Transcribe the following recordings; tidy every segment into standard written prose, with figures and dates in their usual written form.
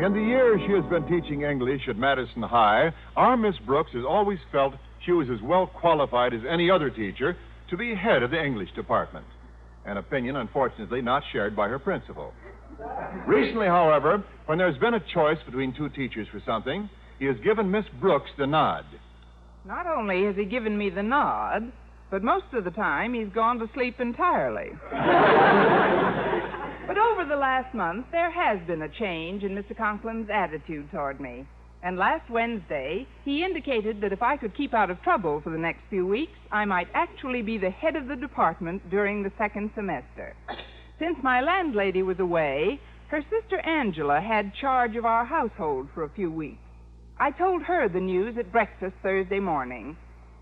In the years she has been teaching English at Madison High, our Miss Brooks has always felt she was as well qualified as any other teacher to be head of the English department, an opinion, unfortunately, not shared by her principal. Recently, however, when there's been a choice between two teachers for something, he has given Miss Brooks the nod. Not only has he given me the nod, but most of the time he's gone to sleep entirely. But over the last month, there has been a change in Mr. Conklin's attitude toward me. And last Wednesday, he indicated that if I could keep out of trouble for the next few weeks, I might actually be the head of the department during the second semester. Since my landlady was away, her sister Angela had charge of our household for a few weeks. I told her the news at breakfast Thursday morning.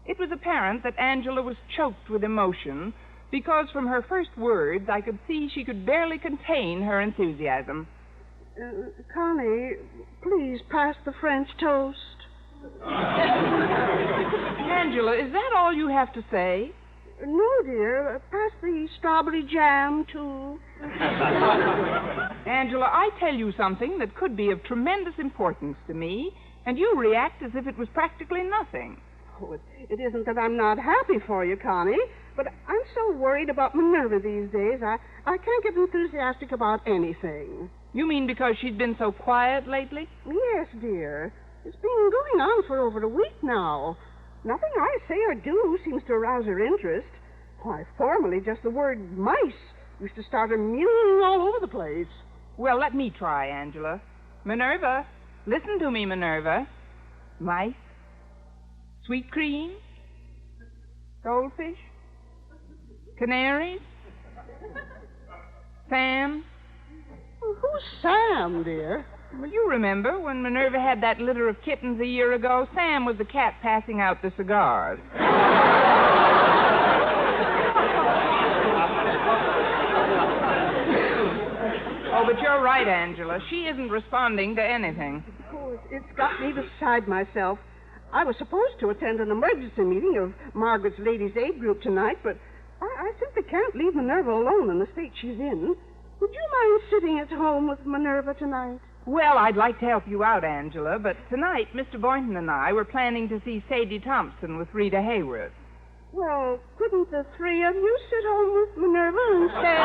It was apparent that Angela was choked with emotion because from her first words I could see she could barely contain her enthusiasm. Connie, please pass the French toast. Angela, is that all you have to say? No, dear. Pass the strawberry jam, too. Angela, I tell you something that could be of tremendous importance to me, and you react as if it was practically nothing. Oh, it isn't that I'm not happy for you, Connie, but I'm so worried about Minerva these days, I can't get enthusiastic about anything. You mean because she's been so quiet lately? Yes, dear. It's been going on for over a week now. Nothing I say or do seems to arouse her interest. Why, formerly just the word mice used to start her mewing all over the place. Well, let me try, Angela. Minerva, listen to me, Minerva. Mice, sweet cream, goldfish, canaries, Sam. Who's Sam, dear? Well, you remember when Minerva had that litter of kittens a year ago? Sam was the cat passing out the cigars. Oh, but you're right, Angela. She isn't responding to anything. Oh, it's got me beside myself. I was supposed to attend an emergency meeting of Margaret's Ladies' Aid group tonight, but I simply can't leave Minerva alone in the state she's in. Would you mind sitting at home with Minerva tonight? Well, I'd like to help you out, Angela, but tonight Mr. Boynton and I were planning to see Sadie Thompson with Rita Hayworth. Well, couldn't the three of you sit home with Minerva instead?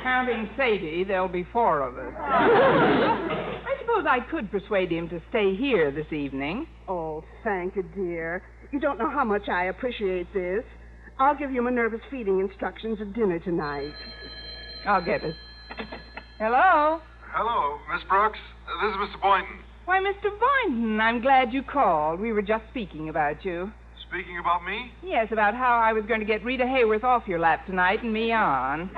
Counting Sadie, there'll be four of us. I suppose I could persuade him to stay here this evening. Oh, thank you, dear. You don't know how much I appreciate this. I'll give you Minerva's feeding instructions at dinner tonight. I'll get it. Hello? Hello, Miss Brooks. This is Mr. Boynton. Why, Mr. Boynton, I'm glad you called. We were just speaking about you. Speaking about me? Yes, about how I was going to get Rita Hayworth off your lap tonight and me on.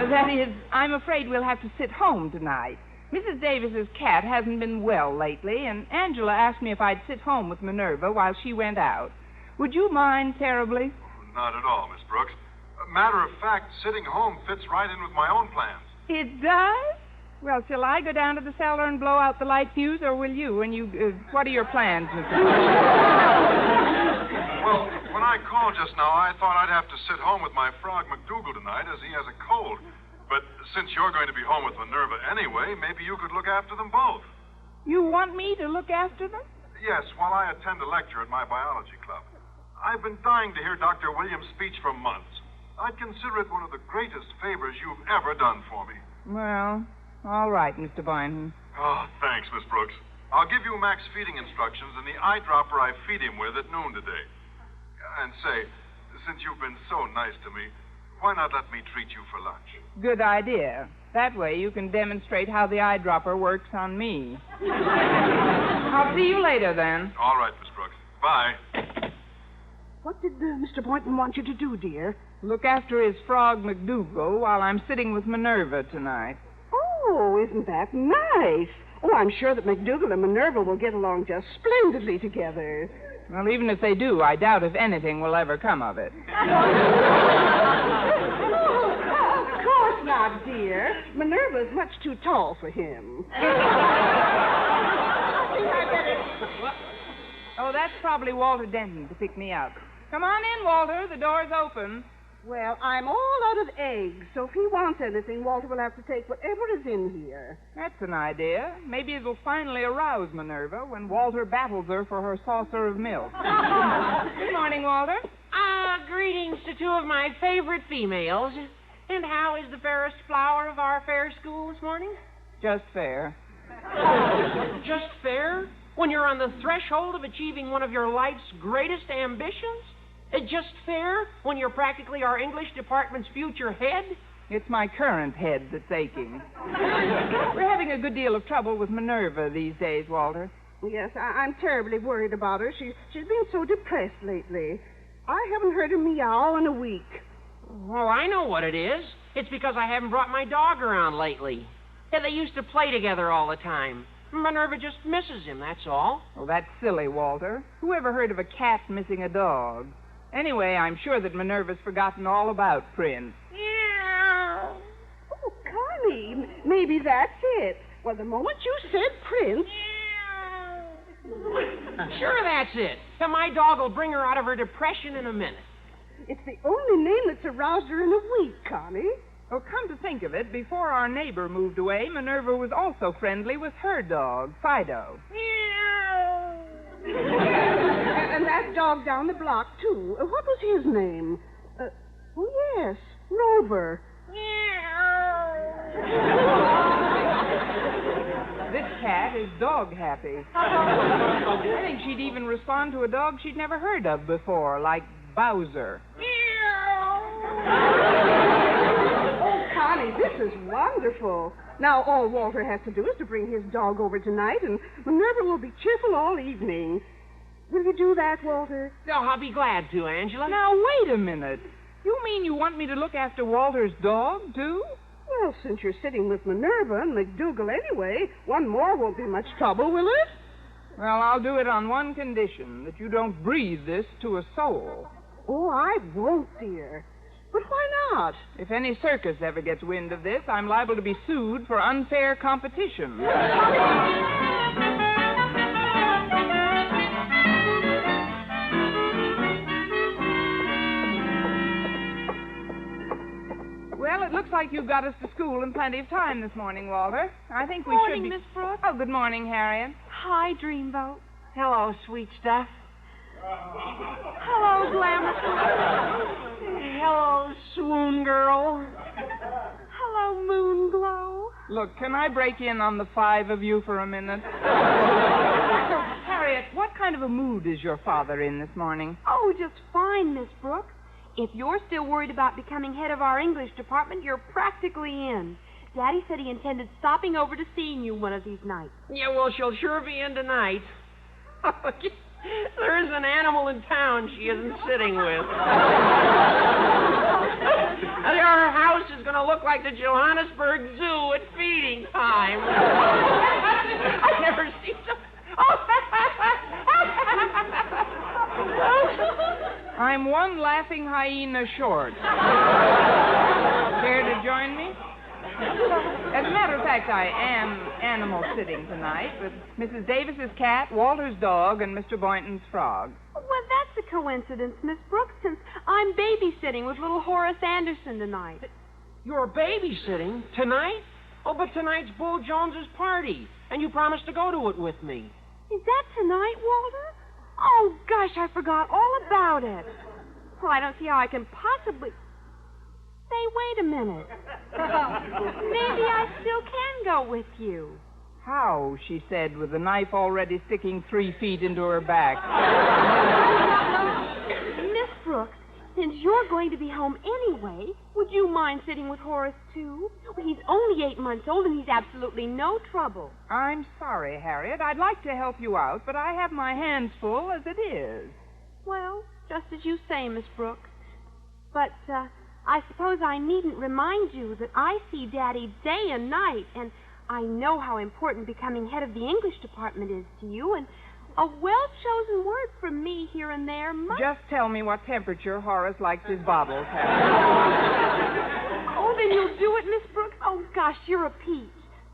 That is, I'm afraid we'll have to sit home tonight. Mrs. Davis's cat hasn't been well lately, and Angela asked me if I'd sit home with Minerva while she went out. Would you mind terribly? Not at all, Miss Brooks. Matter of fact, sitting home fits right in with my own plans. It does? Well, shall I go down to the cellar and blow out the light fuse, or will you? And what are your plans, Mr. Well, when I called just now, I thought I'd have to sit home with my frog McDougal tonight, as he has a cold. But since you're going to be home with Minerva anyway, maybe you could look after them both. You want me to look after them? Yes, while I attend a lecture at my biology club. I've been dying to hear Dr. Williams' speech for months. I'd consider it one of the greatest favors you've ever done for me. Well, all right, Mr. Boynton. Oh, thanks, Miss Brooks. I'll give you Mac's feeding instructions and the eyedropper I feed him with at noon today. And say, since you've been so nice to me, why not let me treat you for lunch? Good idea. That way you can demonstrate how the eyedropper works on me. I'll see you later, then. All right, Miss Brooks. Bye. What did Mr. Boynton want you to do, dear? Look after his frog McDougal while I'm sitting with Minerva tonight. Oh, isn't that nice? Oh, I'm sure that McDougal and Minerva will get along just splendidly together. Well, even if they do, I doubt if anything will ever come of it. Oh, of course not, dear. Minerva's much too tall for him. Oh, that's probably Walter Denton to pick me up. Come on in, Walter. The door's open. Well, I'm all out of eggs, so if he wants anything, Walter will have to take whatever is in here. That's an idea. Maybe it'll finally arouse Minerva when Walter battles her for her saucer of milk. Good morning, Walter. Greetings to two of my favorite females. And how is the fairest flower of our fair school this morning? Just fair. Just fair? When you're on the threshold of achieving one of your life's greatest ambitions? Just fair when you're practically our English department's future head? It's my current head that's aching. We're having a good deal of trouble with Minerva these days, Walter. Yes, I'm terribly worried about her. She's been so depressed lately. I haven't heard her meow in a week. Oh, I know what it is. It's because I haven't brought my dog around lately. Yeah, they used to play together all the time. Minerva just misses him, that's all. Oh, that's silly, Walter. Who ever heard of a cat missing a dog? Anyway, I'm sure that Minerva's forgotten all about Prince. Meow. Oh, Connie, maybe that's it. Well, the moment you said Prince... Sure, that's it. And my dog will bring her out of her depression in a minute. It's the only name that's aroused her in a week, Connie. Well, come to think of it, before our neighbor moved away, Minerva was also friendly with her dog, Fido. Meow. And that dog down the block, too. What was his name? Oh, yes, Rover. This cat is dog happy. I think she'd even respond to a dog she'd never heard of before, like Bowser. Oh, Connie, this is wonderful. Now, all Walter has to do is to bring his dog over tonight, and Minerva will be cheerful all evening. Will you do that, Walter? Oh, I'll be glad to, Angela. Now, wait a minute. You mean you want me to look after Walter's dog, too? Well, since you're sitting with Minerva and McDougal anyway, one more won't be much trouble, will it? Well, I'll do it on one condition, that you don't breathe this to a soul. Oh, I won't, dear. But why not? If any circus ever gets wind of this, I'm liable to be sued for unfair competition. Well, it looks like you've got us to school in plenty of time this morning, Walter. I think we should be... Morning, Miss Brooks. Oh, good morning, Harriet. Hi, Dreamboat. Hello, sweet stuff. Hello, Glamour. Hello, swoon girl. Hello, Moon Glow. Look, can I break in on the five of you for a minute? Harriet, what kind of a mood is your father in this morning? Oh, just fine, Miss Brooks. If you're still worried about becoming head of our English department, you're practically in. Daddy said he intended stopping over to seeing you one of these nights. Yeah, well, she'll sure be in tonight. There is an animal in town she isn't sitting with. Her house is going to look like the Johannesburg Zoo at feeding time. I've never seen so... I'm one laughing hyena short. Care to join me? As a matter of fact, I am animal sitting tonight with Mrs. Davis's cat, Walter's dog, and Mr. Boynton's frog. Well, that's a coincidence, Miss Brooks, since I'm babysitting with little Horace Anderson tonight. You're babysitting tonight? Oh, but tonight's Bull Jones's party, and you promised to go to it with me. Is that tonight, Walter? Oh, gosh, I forgot all about it. Well, I don't see how I can possibly... Say, wait a minute. Maybe I still can go with you. How, she said, with the knife already sticking 3 feet into her back. Miss Brooks, since you're going to be home anyway, would you mind sitting with Horace, too? Well, he's only 8 months old, and he's absolutely no trouble. I'm sorry, Harriet. I'd like to help you out, but I have my hands full as it is. Well, just as you say, Miss Brooks. But, I suppose I needn't remind you that I see Daddy day and night, and I know how important becoming head of the English department is to you, and a well-chosen word from me here and there must... Just tell me what temperature Horace likes his bottles, Harriet. Oh, then you'll do it, Miss Brooks? Oh, gosh, you're a peach.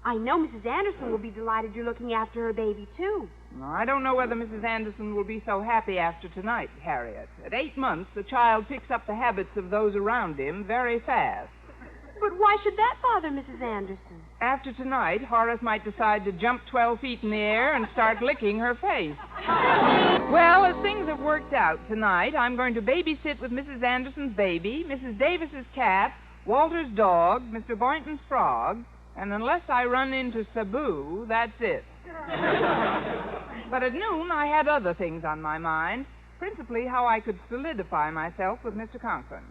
I know Mrs. Anderson will be delighted you're looking after her baby, too. I don't know whether Mrs. Anderson will be so happy after tonight, Harriet. At 8 months, the child picks up the habits of those around him very fast. But why should that bother Mrs. Anderson? After tonight, Horace might decide to jump 12 feet in the air and start licking her face. Well, as things have worked out tonight, I'm going to babysit with Mrs. Anderson's baby, Mrs. Davis's cat, Walter's dog, Mr. Boynton's frog, and unless I run into Sabu, that's it. But at noon, I had other things on my mind, principally how I could solidify myself with Mr. Conklin.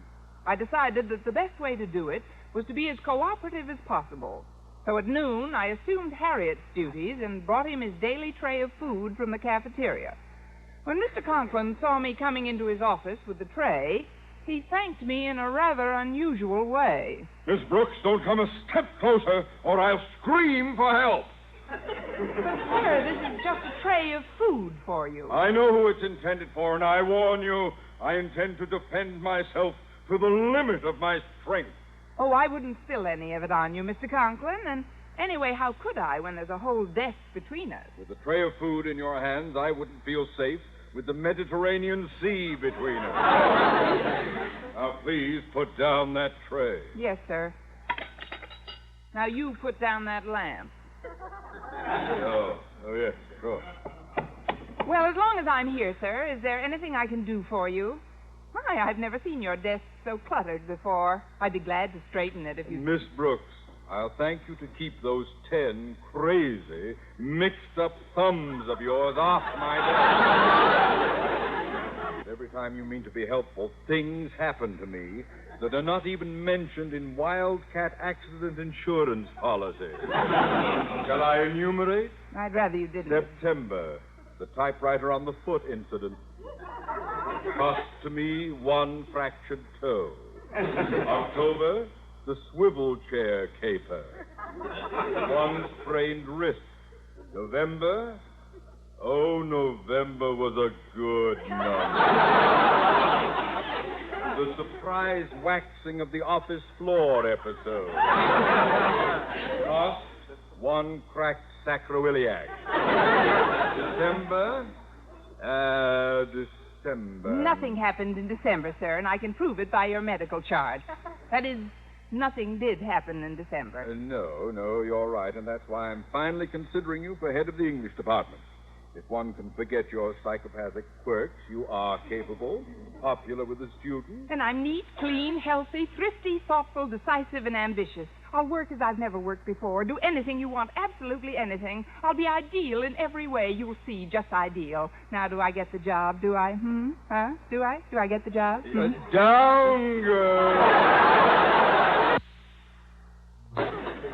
I decided that the best way to do it was to be as cooperative as possible. So at noon, I assumed Harriet's duties and brought him his daily tray of food from the cafeteria. When Mr. Conklin saw me coming into his office with the tray, he thanked me in a rather unusual way. Miss Brooks, don't come a step closer, or I'll scream for help. But, sir, this is just a tray of food for you. I know who it's intended for, and I warn you, I intend to defend myself to the limit of my strength. Oh, I wouldn't spill any of it on you, Mr. Conklin. And anyway, how could I when there's a whole desk between us? With a tray of food in your hands, I wouldn't feel safe with the Mediterranean Sea between us. Now, please put down that tray. Yes, sir. Now, you put down that lamp. Oh, yes, sure. Well, as long as I'm here, sir, is there anything I can do for you? My, I've never seen your desk so cluttered before. I'd be glad to straighten it if you... Miss Brooks, I'll thank you to keep those 10 crazy, mixed-up thumbs of yours off my desk. Every time you mean to be helpful, things happen to me that are not even mentioned in wildcat accident insurance policies. Shall I enumerate? I'd rather you didn't. September, the typewriter on the foot incident. Cost to me 1 fractured toe. October, the swivel chair caper. 1 sprained wrist. November, November was a good month. The surprise waxing of the office floor episode. Cost, 1 cracked sacroiliac. December. Nothing happened in December, sir, and I can prove it by your medical chart. That is, nothing did happen in December. No, you're right, and that's why I'm finally considering you for head of the English department. If one can forget your psychopathic quirks, you are capable, popular with the students. And I'm neat, clean, healthy, thrifty, thoughtful, decisive, and ambitious. I'll work as I've never worked before, do anything you want, absolutely anything. I'll be ideal in every way. You'll see, just ideal. Now, do I get the job? Do I? Huh? Do I? Do I get the job? Down, girl!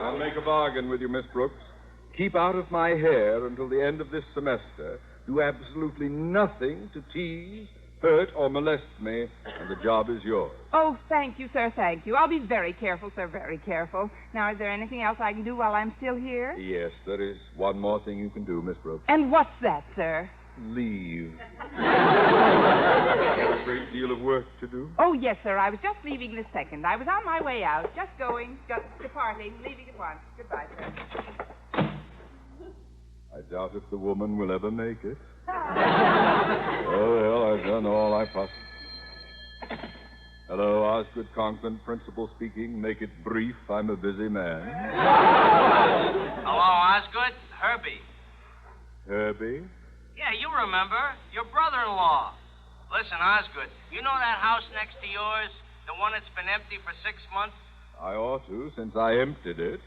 I'll make a bargain with you, Miss Brooks. Keep out of my hair until the end of this semester. Do absolutely nothing to tease, hurt, or molest me, and the job is yours. Oh, thank you, sir, thank you. I'll be very careful, sir, very careful. Now, is there anything else I can do while I'm still here? Yes, there is one more thing you can do, Miss Brooks. And what's that, sir? Leave. A great deal of work to do. Oh, yes, sir. I was just leaving this second. I was on my way out, just departing, leaving at once. Goodbye, sir. I doubt if the woman will ever make it. Oh, well, I've done all I possibly... Hello, Osgood Conklin, principal speaking. Make it brief. I'm a busy man. Hello, Osgood. Herbie. Herbie? Yeah, you remember. Your brother-in-law. Listen, Osgood, you know that house next to yours? The one that's been empty for 6 months? I ought to, since I emptied it.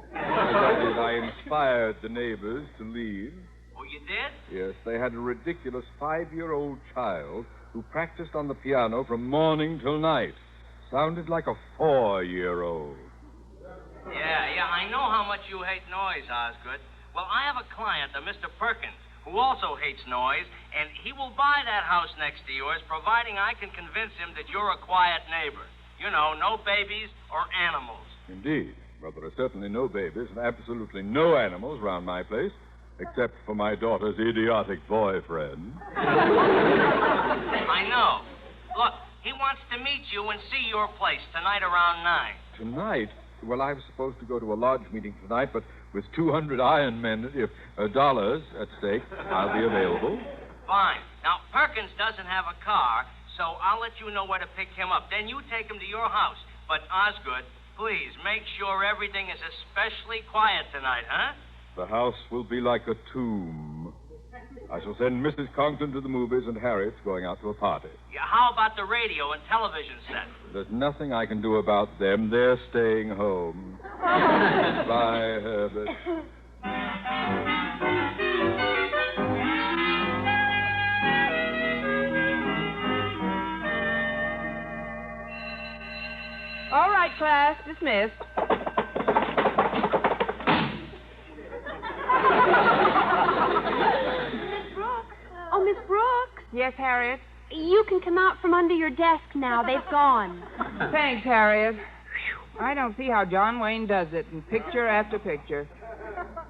That is, I inspired the neighbors to leave. Oh, you did? Yes, they had a ridiculous 5-year-old child who practiced on the piano from morning till night. Sounded like a 4-year-old. Yeah, I know how much you hate noise, Osgood. Well, I have a client, a Mr. Perkins, who also hates noise, and he will buy that house next to yours, providing I can convince him that you're a quiet neighbor. You know, no babies or animals. Indeed. Well, there are certainly no babies and absolutely no animals around my place, except for my daughter's idiotic boyfriend. I know. Look, he wants to meet you and see your place tonight around 9. Tonight? Well, I was supposed to go to a lodge meeting tonight, but with 200 iron men, dollars at stake, I'll be available. Fine. Now, Perkins doesn't have a car, so I'll let you know where to pick him up. Then you take him to your house. But, Osgood, please make sure everything is especially quiet tonight, huh? The house will be like a tomb. I shall send Mrs. Conklin to the movies and Harriet's going out to a party. Yeah, how about the radio and television set? There's nothing I can do about them. They're staying home. Bye, Herbert. All right, class, dismissed. Oh, Miss Brooks. Yes, Harriet? You can come out from under your desk now. They've gone. Thanks, Harriet. I don't see how John Wayne does it in picture after picture.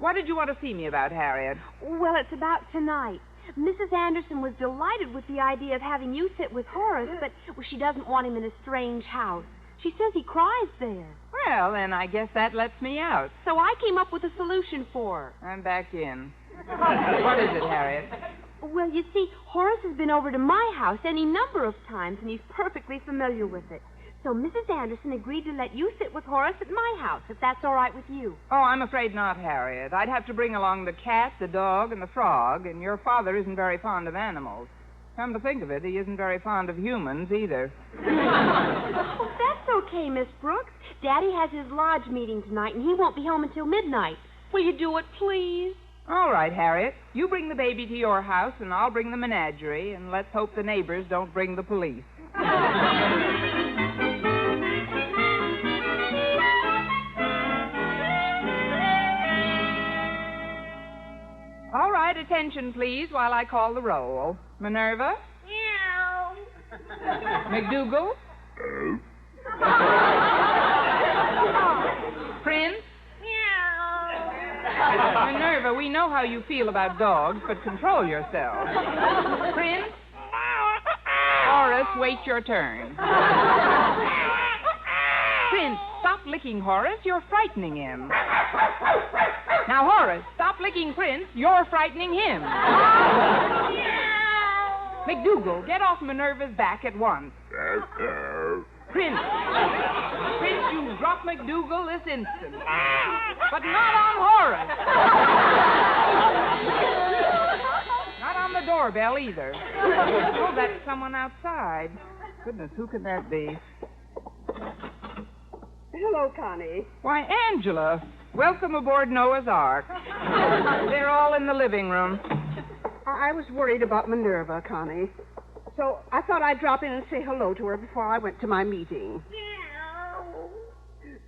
What did you want to see me about, Harriet? Well, it's about tonight. Mrs. Anderson was delighted with the idea of having you sit with Horace, but she doesn't want him in a strange house. She says he cries there. Well, then I guess that lets me out. So I came up with a solution for her. I'm back in. What is it, Harriet? Well, you see, Horace has been over to my house any number of times, and he's perfectly familiar with it. So Mrs. Anderson agreed to let you sit with Horace at my house, if that's all right with you. Oh, I'm afraid not, Harriet. I'd have to bring along the cat, the dog, and the frog, and your father isn't very fond of animals. Come to think of it, he isn't very fond of humans either. Oh, that's okay, Miss Brooks. Daddy has his lodge meeting tonight, and he won't be home until midnight. Will you do it, please? All right, Harriet. You bring the baby to your house, and I'll bring the menagerie, and let's hope the neighbors don't bring the police. All right, attention, please, while I call the roll. Minerva? Meow. McDougal? Prince? Meow. Minerva, we know how you feel about dogs, but control yourself. Prince? Horace, wait your turn. Prince, stop licking Horace. You're frightening him. Now, Horace, stop licking Prince. You're frightening him. McDougal, get off Minerva's back at once. Prince, you drop McDougal this instant. But not on Horace. Not on the doorbell either. Oh, that's someone outside. Goodness, who could that be? Hello, Connie. Why, Angela. Welcome aboard Noah's Ark. They're all in the living room. I was worried about Minerva, Connie. So I thought I'd drop in and say hello to her before I went to my meeting.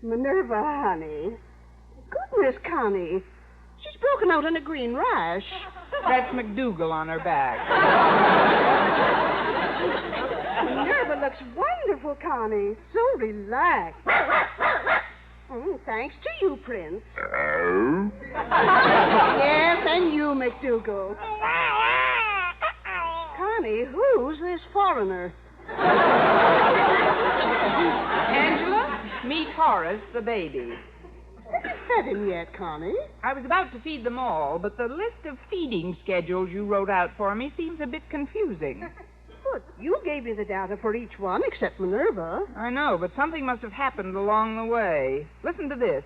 Minerva, honey. Goodness, Connie. She's broken out in a green rash. That's McDougal on her back. Minerva looks wonderful, Connie. So relaxed. Thanks to you, Prince. Yes, and you, McDougal. Connie, who's this foreigner? Angela, meet Horace, the baby. Have you fed him yet, Connie? I was about to feed them all, but the list of feeding schedules you wrote out for me seems a bit confusing. But you gave me the data for each one except Minerva. I know, but something must have happened along the way. Listen to this.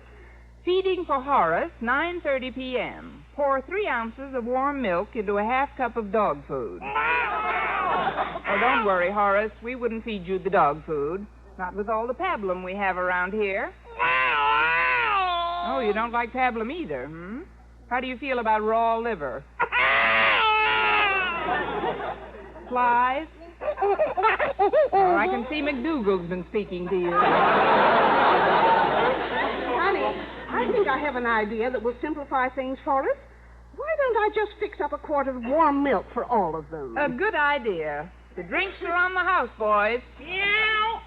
Feeding for Horace, 9:30 p.m. Pour 3 ounces of warm milk into a half cup of dog food. Oh, don't worry, Horace. We wouldn't feed you the dog food. Not with all the pablum we have around here. Oh, you don't like pablum either, hmm? How do you feel about raw liver? Flies? Oh, I can see McDougal's been speaking to you. Honey, I think I have an idea that will simplify things for us. Why don't I just fix up a quart of warm milk for all of them? A good idea. The drinks are on the house, boys. Meow.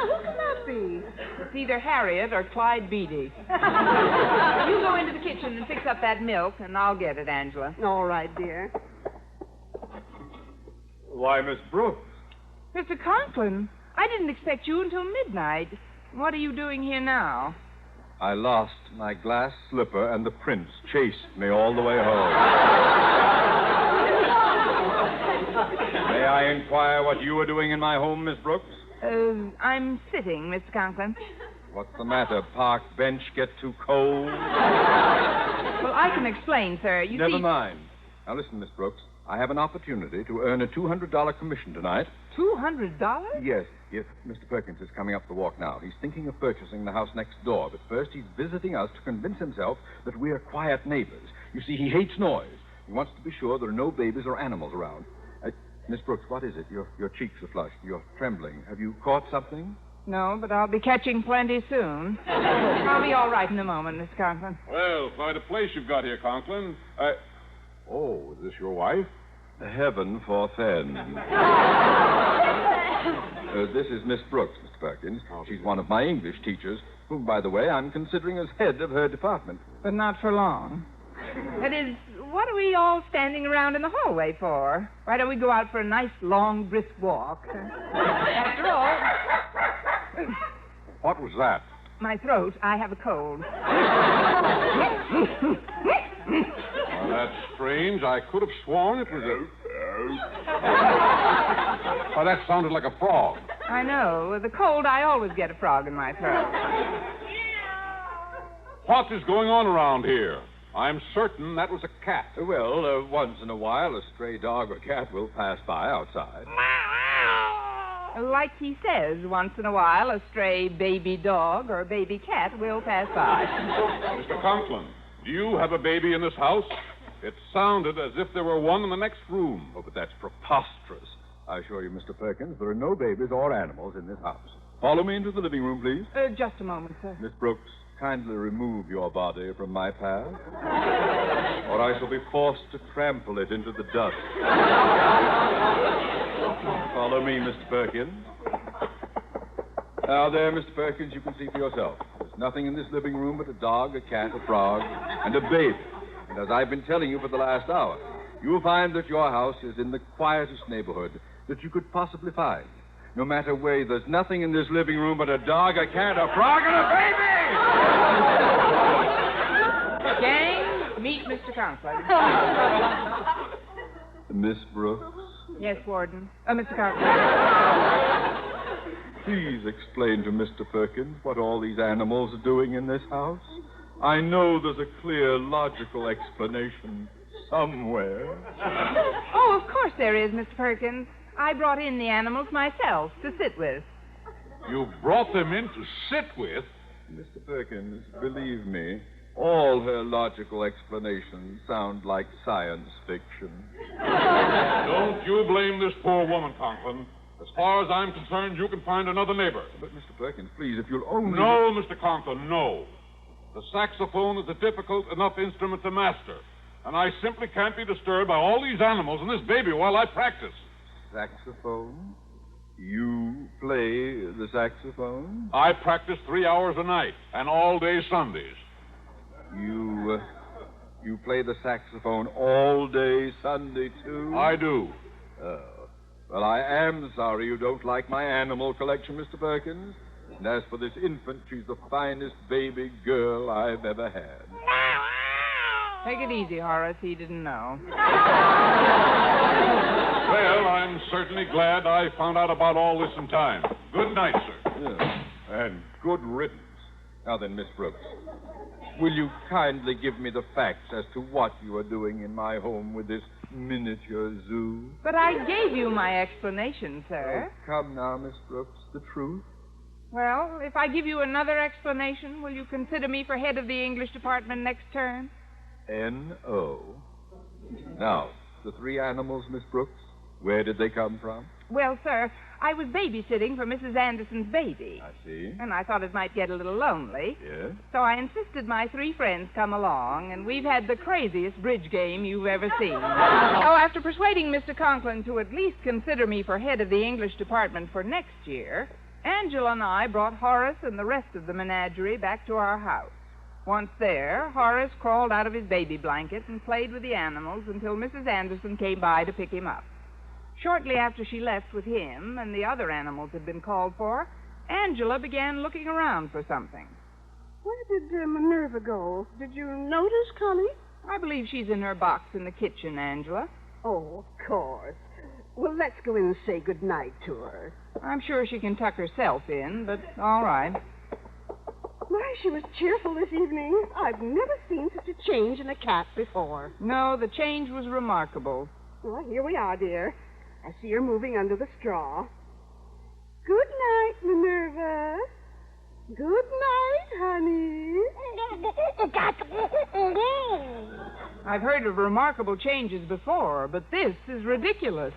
Who can that be? It's either Harriet or Clyde Beatty. You go into the kitchen and fix up that milk, and I'll get it, Angela. All right, dear. Why, Miss Brooks. Mr. Conklin, I didn't expect you until midnight. What are you doing here now? I lost my glass slipper, and the prince chased me all the way home. May I inquire what you are doing in my home, Miss Brooks? I'm sitting, Mr. Conklin. What's the matter? Park bench get too cold? Well, I can explain, sir. Never mind. Now, listen, Miss Brooks. I have an opportunity to earn a $200 commission tonight. $200? Yes. Mr. Perkins is coming up the walk now. He's thinking of purchasing the house next door, but first he's visiting us to convince himself that we're quiet neighbors. You see, he hates noise. He wants to be sure there are no babies or animals around. Miss Brooks, what is it? Your cheeks are flushed. You're trembling. Have you caught something? No, but I'll be catching plenty soon. I'll be all right in a moment, Miss Conklin. Well, quite a place you've got here, Conklin. Oh, is this your wife? Heaven forfend. This is Miss Brooks, Mr. Perkins. She's one of my English teachers, whom, by the way, I'm considering as head of her department. But not for long. That is, what are we all standing around in the hallway for? Why don't we go out for a nice, long, brisk walk? After all... What was that? My throat. I have a cold. Well, that's strange. I could have sworn it was a... Oh, that sounded like a frog. I know. With the cold, I always get a frog in my throat. What is going on around here? I'm certain that was a cat. Well, once in a while, a stray dog or cat will pass by outside. Like he says, once in a while, a stray baby dog or baby cat will pass by. Mr. Conklin, do you have a baby in this house? It sounded as if there were one in the next room. Oh, but that's preposterous. I assure you, Mr. Perkins, there are no babies or animals in this house. Follow me into the living room, please. Just a moment, sir. Miss Brooks, kindly remove your body from my path, or I shall be forced to trample it into the dust. Follow me, Mr. Perkins. Now, there, Mr. Perkins, you can see for yourself. There's nothing in this living room but a dog, a cat, a frog, and a baby. And as I've been telling you for the last hour, you will find that your house is in the quietest neighborhood that you could possibly find. No matter where, there's nothing in this living room but a dog, a cat, a frog, and a baby! Gang, meet Mr. Conklin. Miss Brooks? Yes, Warden. Mr. Conklin. Please explain to Mr. Perkins what all these animals are doing in this house. I know there's a clear, logical explanation somewhere. Oh, of course there is, Mr. Perkins. I brought in the animals myself to sit with. You brought them in to sit with? Mr. Perkins, believe me, all her logical explanations sound like science fiction. Don't you blame this poor woman, Conklin. As far as I'm concerned, you can find another neighbor. But, Mr. Perkins, please, if you'll only... No, Mr. Conklin, no. The saxophone is a difficult enough instrument to master, and I simply can't be disturbed by all these animals and this baby while I practice. Saxophone? You play the saxophone? I practice 3 hours a night, and all day Sundays. You play the saxophone all day Sunday, too? I do. Well, I am sorry you don't like my animal collection, Mr. Perkins. And as for this infant, she's the finest baby girl I've ever had. Take it easy, Horace. He didn't know. Well, I'm certainly glad I found out about all this in time. Good night, sir. Yeah. And good riddance. Now then, Miss Brooks, will you kindly give me the facts as to what you are doing in my home with this miniature zoo? But I gave you my explanation, sir. Oh, come now, Miss Brooks, the truth. Well, if I give you another explanation, will you consider me for head of the English department next term? N.O. Now, the 3 animals, Miss Brooks, where did they come from? Well, sir, I was babysitting for Mrs. Anderson's baby. I see. And I thought it might get a little lonely. Yes? So I insisted my 3 friends come along, and we've had the craziest bridge game you've ever seen. After persuading Mr. Conklin to at least consider me for head of the English department for next year, Angela and I brought Horace and the rest of the menagerie back to our house. Once there, Horace crawled out of his baby blanket and played with the animals until Mrs. Anderson came by to pick him up. Shortly after she left with him and the other animals had been called for, Angela began looking around for something. Where did Minerva go? Did you notice, Connie? I believe she's in her box in the kitchen, Angela. Oh, of course. Well, let's go in and say good night to her. I'm sure she can tuck herself in, but all right. My, she was cheerful this evening. I've never seen such a change in a cat before. No, the change was remarkable. Well, here we are, dear. I see her moving under the straw. Good night, Minerva. Good night, honey. I've heard of remarkable changes before, but this is ridiculous.